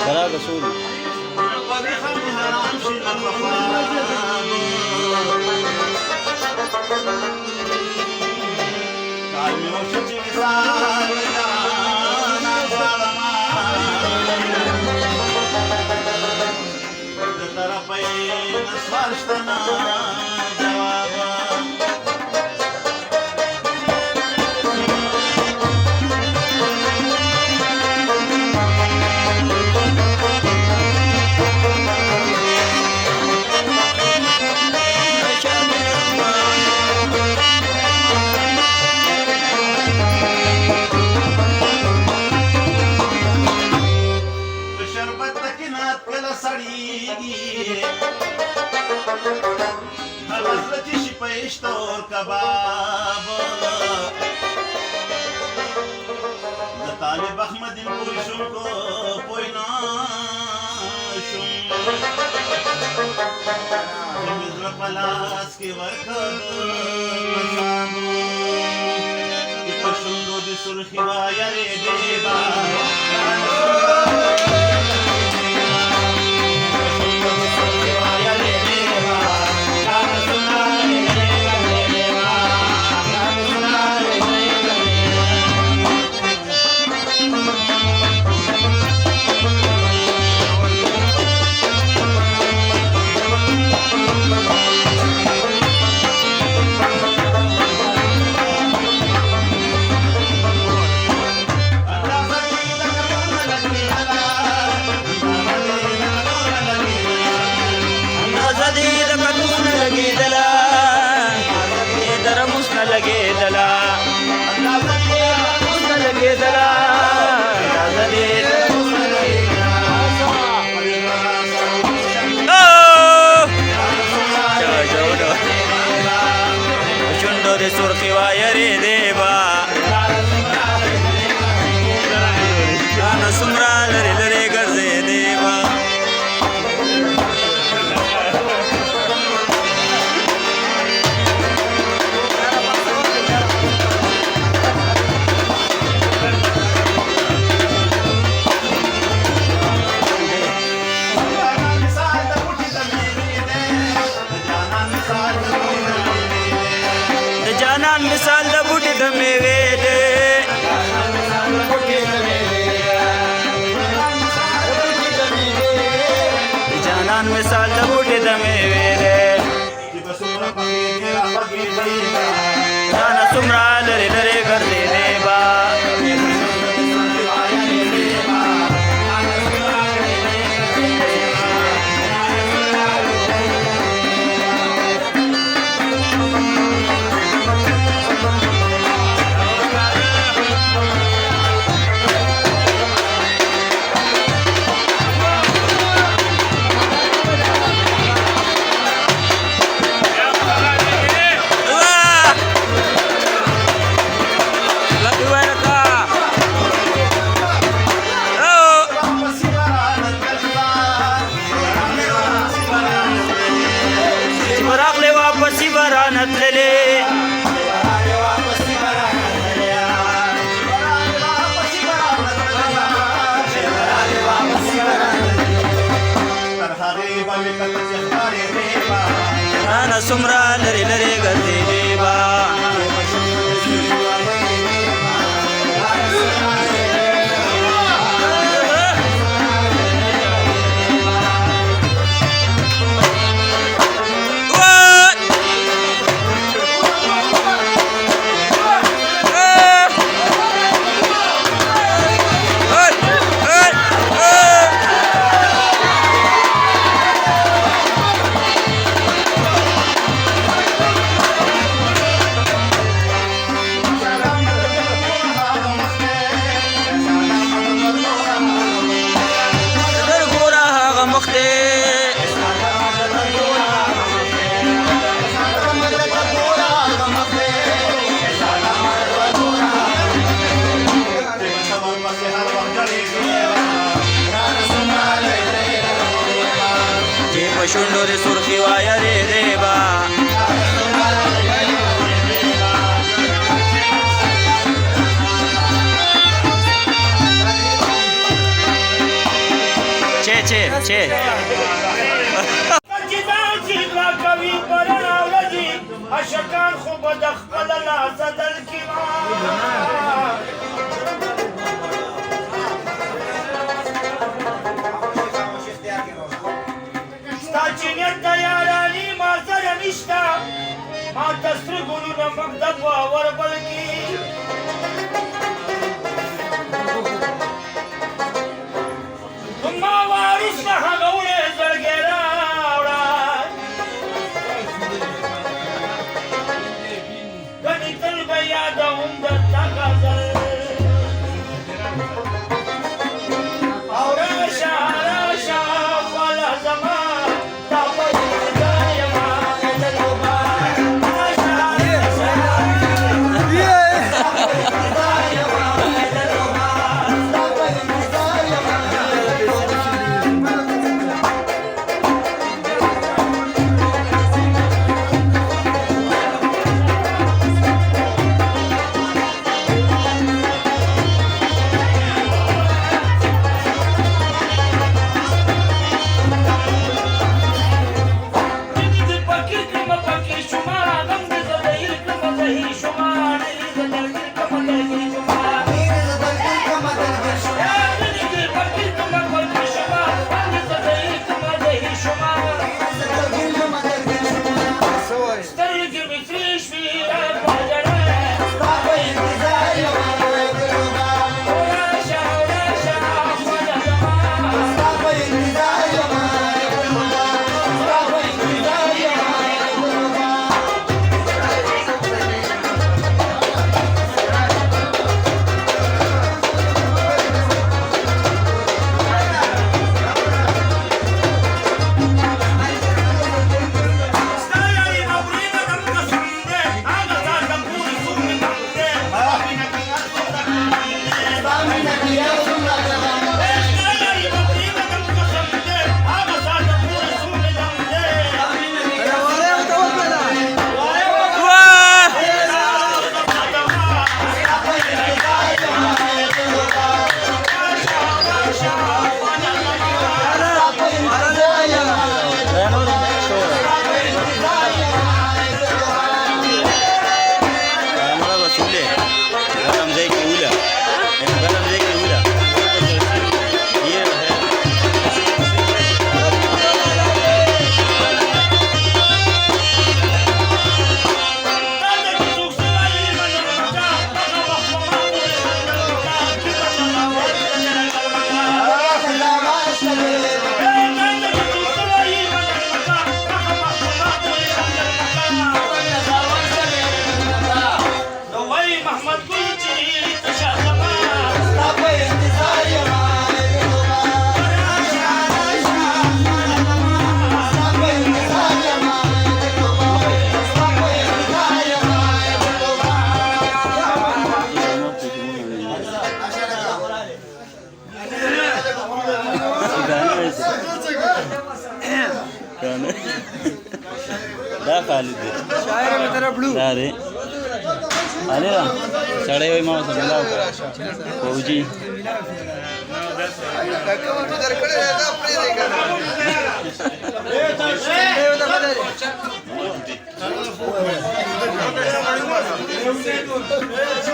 Kara Rasul. طالب احمد پوی شم کو پوی نا شم زمزر پلاس کی ورکد مسامو کی پشندو دی سرخی وای ری دیبا surki wayare deba ana sumra lare lare garze deba misal da budi da mevede janan misal da budi da mevede jana sumra lare lare garde deba ana sumra lare lare garde deba Shundo de surgi vaya de deba छे कवि परणावजी अशकान खूब दखल लाजदल किमार स्टाचिनेट तयारानी माजर निष्ठा मातस्त्र गुरु नमक दबावर बलकी तुम्हा वारिस नहा गवळे जळगेरा गणितल बया दउम दत्ता गाजल औरा शारा वाला जमा तापय दयमा दलोबा अरे अरे साढ़े वही माँ से मिला फौजी Thank you.